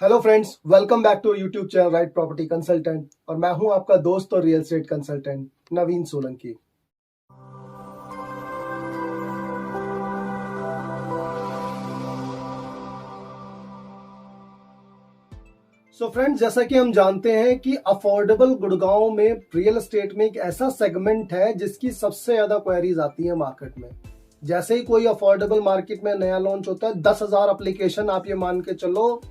Hello friends, welcome back to YouTube channel right property consultant. और मैं हूं आपका दोस्त और real estate consultant Naveen Solanki. So friends, जैसा कि हम जानते हैं कि अफोर्डेबल गुड़गांव में रियल एस्टेट में एक ऐसा सेगमेंट है जिसकी सबसे ज्यादा क्वेरीज आती है मार्केट में। जैसे ही कोई अफोर्डेबल मार्केट में नया लॉन्च होता है, 10,000 एप्लीकेशन आप ये मान के चलो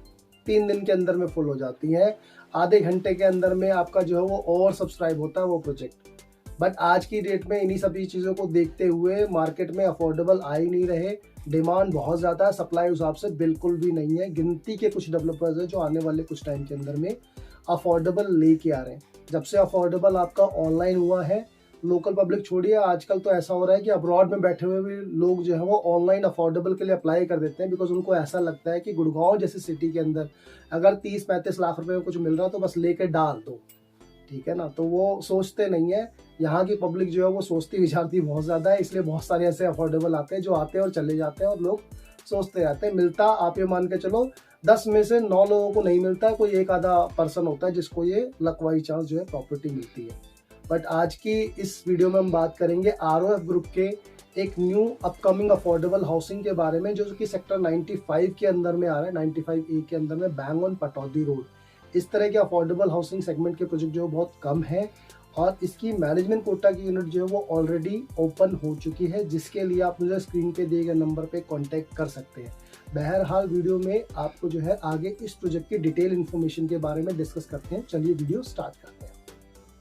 3 दिन के अंदर में फुल हो जाती है। आधे घंटे के अंदर में आपका जो है वो ओवर सब्सक्राइब होता है वो प्रोजेक्ट। बट आज की डेट में इन्हीं सभी चीज़ों को देखते हुए मार्केट में अफोर्डेबल आ ही नहीं रहे। डिमांड बहुत ज़्यादा है, सप्लाई उस हिसाब से बिल्कुल भी नहीं है। गिनती के कुछ डेवलपर्स हैं जो आने वाले कुछ टाइम के अंदर में अफोर्डेबल लेके आ रहे हैं। जब से अफोर्डेबल आपका ऑनलाइन हुआ है, लोकल पब्लिक छोड़िए, आजकल तो ऐसा हो रहा है कि अब्रॉड में बैठे हुए भी लोग जो है वो ऑनलाइन अफोर्डेबल के लिए अप्लाई कर देते हैं, बिकॉज उनको ऐसा लगता है कि गुड़गांव जैसी सिटी के अंदर अगर 30-35 लाख रुपए में कुछ मिल रहा है तो बस लेके डाल दो, ठीक है ना। तो वो सोचते नहीं है। यहाँ की पब्लिक जो है वो सोचती विचारती बहुत ज़्यादा है, इसलिए बहुत सारे ऐसे अफोर्डेबल आते हैं जो आते हैं और चले जाते हैं और लोग सोचते रहते हैं। मिलता, आप ये मान के चलो, 10 में से 9 लोगों को नहीं मिलता, कोई एक आधा पर्सन होता है जिसको ये लक वाइज चांस जो है प्रॉपर्टी मिलती है। बट आज की इस वीडियो में हम बात करेंगे ROF ग्रुप के एक न्यू अपकमिंग अफोर्डेबल हाउसिंग के बारे में, जो कि सेक्टर 95 के अंदर में आ रहा है, 95A के अंदर में, बैंग ऑन पटौदी रोड। इस तरह के अफोर्डेबल हाउसिंग सेगमेंट के प्रोजेक्ट जो बहुत कम है और इसकी मैनेजमेंट कोटा की यूनिट जो है वो ऑलरेडी ओपन हो चुकी है, जिसके लिए आप मुझे स्क्रीन पे दिए गए नंबर पे कांटेक्ट कर सकते हैं। बहरहाल वीडियो में आपको जो है आगे इस प्रोजेक्ट की डिटेल इन्फॉर्मेशन के बारे में डिस्कस करते हैं। चलिए वीडियो स्टार्ट करते हैं।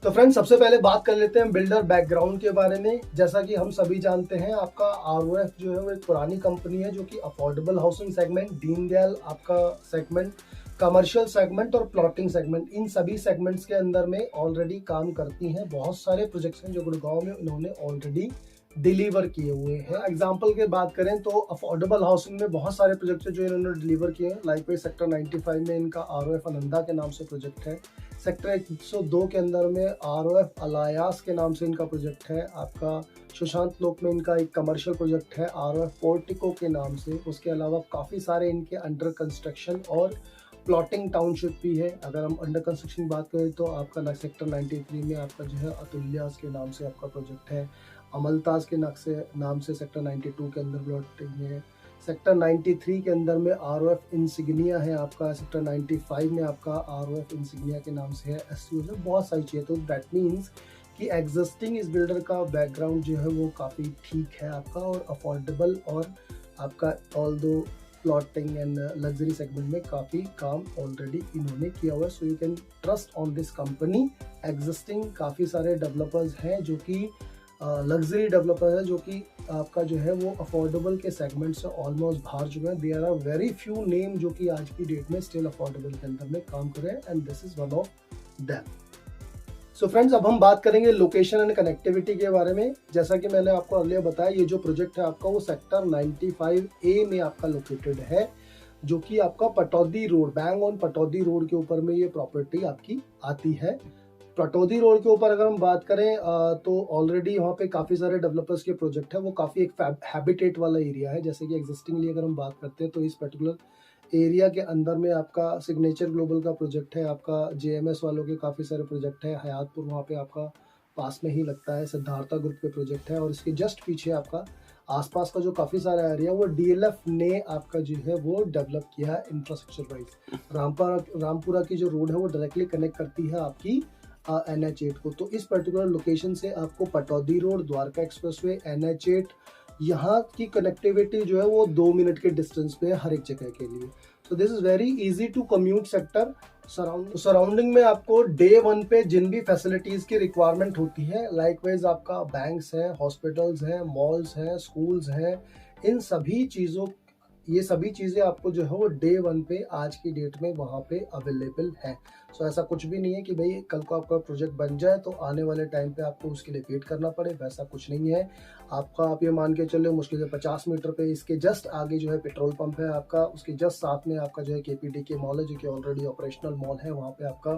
तो फ्रेंड्स, सबसे पहले बात कर लेते हैं बिल्डर बैकग्राउंड के बारे में। जैसा कि हम सभी जानते हैं, आपका ROF जो है वो एक पुरानी कंपनी है जो कि अफोर्डेबल हाउसिंग सेगमेंट, दीनदयाल आपका सेगमेंट, कमर्शियल सेगमेंट और प्लॉटिंग सेगमेंट, इन सभी सेगमेंट्स के अंदर में ऑलरेडी काम करती हैं। बहुत सारे प्रोजेक्ट्स हैं जो गुड़गांव में उन्होंने ऑलरेडी डिलीवर किए हुए हैं। एग्जाम्पल की बात करें तो अफोर्डेबल हाउसिंग में बहुत सारे प्रोजेक्ट हैं जो इन्होंने डिलीवर किए हैं। लाइक वाइज सेक्टर 95 में इनका ROF आनंदा के नाम से प्रोजेक्ट है। सेक्टर 102 के अंदर में ROF अलायास के नाम से इनका प्रोजेक्ट है। आपका सुशांत लोक में इनका एक कमर्शियल प्रोजेक्ट है ROF पोर्टिको के नाम से। उसके अलावा काफ़ी सारे इनके अंडर कंस्ट्रक्शन और प्लॉटिंग टाउनशिप भी है। अगर हम अंडर कंस्ट्रक्शन की बात करें तो आपका सेक्टर 93 में आपका जो है अतुल्यास के नाम से आपका प्रोजेक्ट है। अमलताज के नाम से सेक्टर 92 के अंदर प्लॉटिंग है। सेक्टर 93 के अंदर में ROF इंसिग्निया है आपका। सेक्टर 95 में आपका ROF इंसिग्निया के नाम से है। SU से बहुत सारी चीज़ें, तो दैट मीन्स कि एग्जिस्टिंग इस बिल्डर का बैकग्राउंड जो है वो काफ़ी ठीक है आपका और अफोर्डेबल, और आपका ऑल दो प्लॉटिंग एंड लग्जरी सेगमेंट में काफ़ी काम ऑलरेडी इन्होंने किया हुआ है। So you can trust on this company. Existing काफ़ी सारे डेवलपर्स हैं जो कि लग्जरी डेवलपर है, जो कि आपका जो है वो अफोर्डेबल के सेगमेंट से ऑलमोस्ट बाहर चुके हैं। There are very few name जो कि आज की डेट में स्टिल अफोर्डेबल के अंदर में काम कर रहे हैं, and this is one of them. So friends, अब हम बात करेंगे लोकेशन एंड कनेक्टिविटी के बारे में। जैसा कि मैंने आपको अर्लियर बताया, ये जो प्रोजेक्ट है आपका वो सेक्टर 95A में आपका लोकेटेड है, जो कि आपका Pataudi road, bang on Pataudi road के ऊपर में ये प्रॉपर्टी आपकी आती है। पटौदी रोड के ऊपर अगर हम बात करें तो ऑलरेडी वहाँ पे काफ़ी सारे डेवलपर्स के प्रोजेक्ट है। वो काफ़ी एक हैबिटेट वाला एरिया है। जैसे कि एग्जिस्टिंगली अगर हम बात करते हैं तो इस पर्टिकुलर एरिया के अंदर में आपका सिग्नेचर ग्लोबल का प्रोजेक्ट है, आपका JMS वालों के काफ़ी सारे प्रोजेक्ट है। हयातपुर वहाँ पे आपका पास में ही लगता है, सिद्धार्था ग्रुप के प्रोजेक्ट है। और इसके जस्ट पीछे आपका आसपास का जो काफ़ी सारा एरिया वो DLF ने आपका जो है वो डेवलप किया है इंफ्रास्ट्रक्चर वाइज। रामपुरा की जो रोड है वो डायरेक्टली कनेक्ट करती है आपकी NH8 को। तो इस पर्टिकुलर लोकेशन से आपको Pataudi road, Dwarka expressway, NH8, यहाँ की कनेक्टिविटी जो है वो 2 मिनट के डिस्टेंस पे है हर एक जगह के लिए। तो this is very easy to commute sector. Surrounding में आपको डे 1 पे जिन भी फैसिलिटीज की रिक्वायरमेंट होती है, लाइक वाइज आपका बैंक्स हैं, हॉस्पिटल्स हैं, मॉल्स हैं, स्कूल्स हैं, इन सभी चीज़ों, ये सभी चीज़ें आपको जो है वो डे 1 पे आज की डेट में वहाँ पे अवेलेबल है। सो ऐसा कुछ भी नहीं है कि भाई कल को आपका प्रोजेक्ट बन जाए तो आने वाले टाइम पे आपको उसके लिए वेट करना पड़े, वैसा कुछ नहीं है आपका। आप ये मान के चलो मुश्किल से 50 मीटर पे इसके जस्ट आगे जो है पेट्रोल पंप है आपका। उसके जस्ट साथ में आपका जो है KPDK मॉल है, जो कि ऑलरेडी ऑपरेशनल मॉल है। वहाँ पे आपका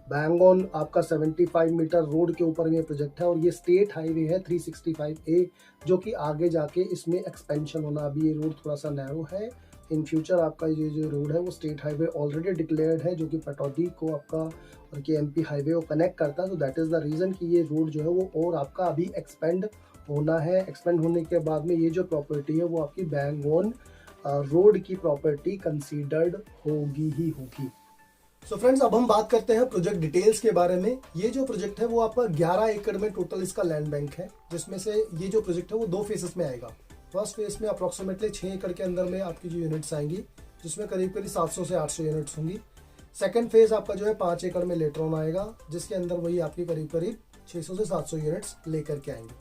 बैंग ऑन आपका 75 मीटर रोड के ऊपर ये प्रोजेक्ट है, और ये स्टेट हाईवे है 365A, जो कि आगे जाके इसमें एक्सपेंशन होना। अभी ये रोड थोड़ा सा नैरो है, इन फ्यूचर आपका ये जो रोड है वो स्टेट हाईवे ऑलरेडी डिक्लेयर्ड है, जो कि पटौदी को आपका और के एमपी हाईवे को कनेक्ट करता है। तो दैट इज़ द रीज़न कि ये रोड जो है वो और आपका अभी एक्सपेंड होना है। एक्सपेंड होने के बाद में ये जो प्रॉपर्टी है वो आपकी बैंक ओन रोड की प्रॉपर्टी कंसीडर्ड होगी ही होगी। सो फ्रेंड्स, अब हम बात करते हैं प्रोजेक्ट डिटेल्स के बारे में। ये जो प्रोजेक्ट है वो आपका 11 एकड़ में टोटल इसका लैंड बैंक है, जिसमें से ये जो प्रोजेक्ट है वो 2 फेसेस में आएगा। फर्स्ट फेज में अप्रोक्सीमेटली 6 एकड़ के अंदर में आपकी जो यूनिट्स आएंगी, जिसमें करीब करीब 700 से 800 यूनिट्स होंगी। सेकंड फेज आपका जो है 5 एकड़ में लेटर ऑन आएगा, जिसके अंदर वही आपकी करीब करीब 600 से 700 यूनिट्स लेकर के आएंगे।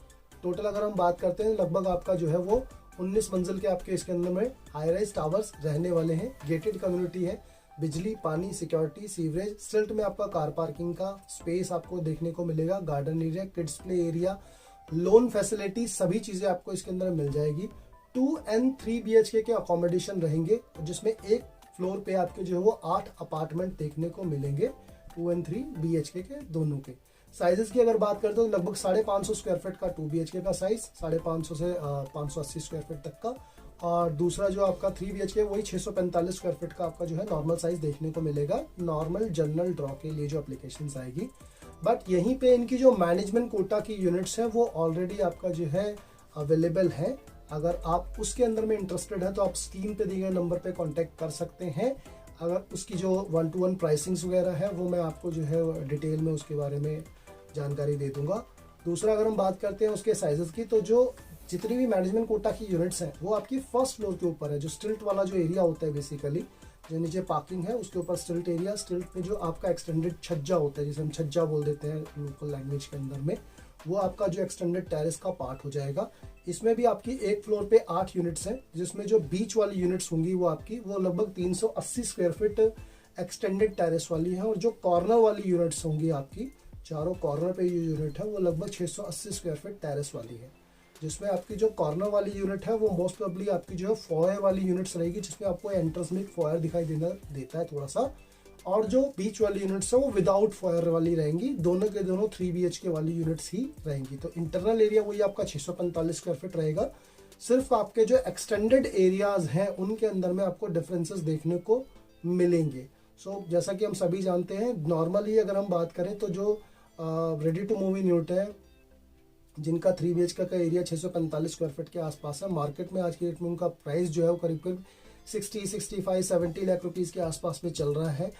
टोटल अगर हम बात करते हैं लगभग आपका जो है वो 19 मंजिल के आपके इसके अंदर में हाई राइज टावर्स रहने वाले हैं। गेटेड कम्युनिटी है, बिजली, पानी, सिक्योरिटी, सीवरेज, स्टिल्ट में आपका कार पार्किंग का स्पेस आपको देखने को मिलेगा, garden area, kids play area, loan facility, सभी चीजें आपको इसके अंदर मिल जाएगी। 2 and 3 BHK के अकोमोडेशन रहेंगे, जिसमें एक फ्लोर पे आपके जो है वो 8 अपार्टमेंट देखने को मिलेंगे, 2 and 3 BHK के दोनों के। साइजेस की अगर बात करते हो लगभग 550 स्क्वायर फीट का 2 BHK का साइज, 550 से 580 स्क्वायर फीट तक का, और दूसरा जो आपका 3 BHK वही 645 स्क्वायर फीट का आपका जो है नॉर्मल साइज देखने को मिलेगा, नॉर्मल जनरल ड्रॉ के लिए जो एप्लीकेशन आएगी। बट यहीं पे इनकी जो मैनेजमेंट कोटा की यूनिट्स हैं वो ऑलरेडी आपका जो है अवेलेबल है। अगर आप उसके अंदर में इंटरेस्टेड है तो आप स्क्रीन पे दिए गए नंबर पे कांटेक्ट कर सकते हैं। अगर उसकी जो 1-to-1 प्राइसिंग्स वगैरह है वो मैं आपको जो है डिटेल में उसके बारे में जानकारी दे दूंगा। दूसरा अगर हम बात करते हैं उसके साइजेस की, तो जो जितनी भी मैनेजमेंट कोटा की यूनिट्स हैं वो आपकी फर्स्ट फ्लोर के ऊपर है। जो स्टिल्ट वाला जो एरिया होता है, बेसिकली जो नीचे पार्किंग है उसके ऊपर स्टिल्ट एरिया, स्टिल्ट पे जो आपका एक्सटेंडेड छज्जा होता है, जिसे हम छज्जा बोल देते हैं लोकल लैंग्वेज के अंदर में, वो आपका जो एक्सटेंडेड टेरेस का पार्ट हो जाएगा। इसमें भी आपकी एक फ्लोर पे 8 यूनिट्स हैं, जिसमें जो बीच वाली यूनिट्स होंगी वो आपकी वो लगभग 380 स्क्वायर फीट एक्सटेंडेड टेरेस वाली है, और जो कॉर्नर वाली यूनिट्स होंगी आपकी चारों कॉर्नर पे ये यूनिट है वो लगभग 680 स्क्वायर फीट टेरेस वाली है। जिसमें आपकी जो कॉर्नर वाली यूनिट है वो मोस्ट प्रोबेबली आपकी जो है फॉयर वाली यूनिट्स रहेगी, जिसमें आपको एंट्रेंस में फॉयर दिखाई देता है थोड़ा सा, और जो बीच वाली यूनिट्स है वो विदाउट फॉयर वाली रहेंगी। दोनों के दोनों 3 BHK वाली यूनिट्स ही रहेंगी। तो इंटरनल एरिया वही आपका 645 स्क्वायर फीट रहेगा। सिर्फ आपके जो एक्सटेंडेड एरियाज हैं उनके अंदर में आपको डिफरेंसेस देखने को मिलेंगे। सो जैसा कि हम सभी जानते हैं, नॉर्मली अगर हम बात करें तो जो ready to move in unit है जिनका 3 BHK का एरिया 645 स्क्वायर फीट के आसपास है, मार्केट में आज की डेट में उनका प्राइस जो है वो करीब करीब 60-65-70 लाख रुपीज़ के आसपास में चल रहा है।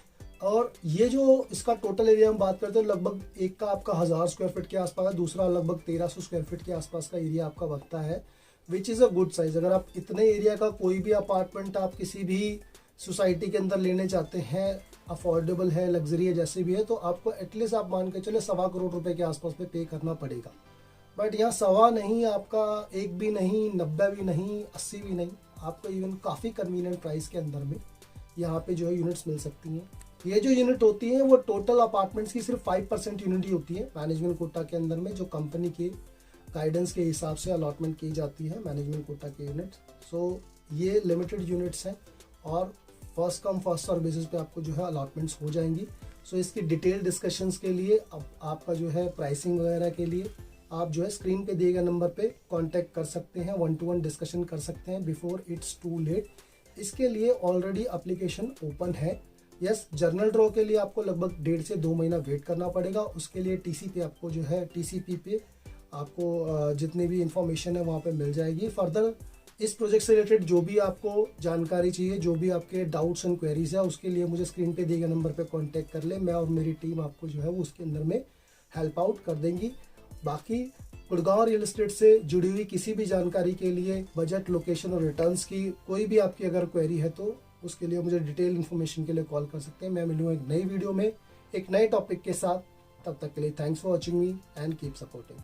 और ये जो इसका टोटल एरिया हम बात करते हैं लगभग एक का आपका 1000 स्क्वायर फीट के आसपास है, दूसरा लगभग 1300 स्क्वायर फीट के आसपास का एरिया आपका बनता है, which is a good size. अगर आप इतने एरिया का कोई भी अपार्टमेंट आप किसी भी सोसाइटी के अंदर लेने चाहते हैं, अफोर्डेबल है, लग्जरी है, जैसे भी है, तो आपको एटलीस्ट आप मान के चले 1.25 करोड़ रुपए के आसपास में पे करना पड़ेगा। बट यहाँ 1.25 नहीं, आपका 1 भी नहीं, 90 भी नहीं, 80 भी नहीं, आपको इवन काफ़ी कन्वीनियंट प्राइस के अंदर में यहाँ पे जो है यूनिट्स मिल सकती हैं। ये जो यूनिट होती है वो टोटल अपार्टमेंट्स की सिर्फ 5% यूनिट ही होती है मैनेजमेंट कोटा के अंदर में, जो कंपनी के गाइडेंस के हिसाब से अलॉटमेंट की जाती है मैनेजमेंट कोटा के यूनिट। सो ये लिमिटेड यूनिट्स हैं और first come first serve basis पे आपको जो है अलॉटमेंट्स हो जाएंगी। सो इसकी डिटेल डिस्कशंस के लिए अब आपका जो है प्राइसिंग वगैरह के लिए आप जो है स्क्रीन पे दिए गए नंबर पे कांटेक्ट कर सकते हैं, 1-to-1 डिस्कशन कर सकते हैं बिफोर इट्स टू लेट। इसके लिए ऑलरेडी एप्लीकेशन ओपन है। यस, जर्नल ड्रॉ के लिए आपको लगभग 1.5 से 2 महीना वेट करना पड़ेगा। उसके लिए TC पे आपको जो है TCP पे आपको जितनी भी इंफॉर्मेशन है वहाँ पे मिल जाएगी। फर्दर इस प्रोजेक्ट से रिलेटेड जो भी आपको जानकारी चाहिए, जो भी आपके डाउट्स एंड क्वेरीज है, उसके लिए मुझे स्क्रीन पे दिए गए नंबर पे कांटेक्ट कर ले। मैं और मेरी टीम आपको जो है वो उसके अंदर में हेल्प आउट कर देंगी। बाकी गुड़गांव रियल एस्टेट से जुड़ी हुई किसी भी जानकारी के लिए, बजट, लोकेशन और रिटर्न्स की कोई भी आपकी अगर क्वेरी है तो उसके लिए मुझे डिटेल इन्फॉर्मेशन के लिए कॉल कर सकते हैं। मैं मिलूंगा एक नई वीडियो में एक नए टॉपिक के साथ। तब तक के लिए thanks for watching me and keep supporting.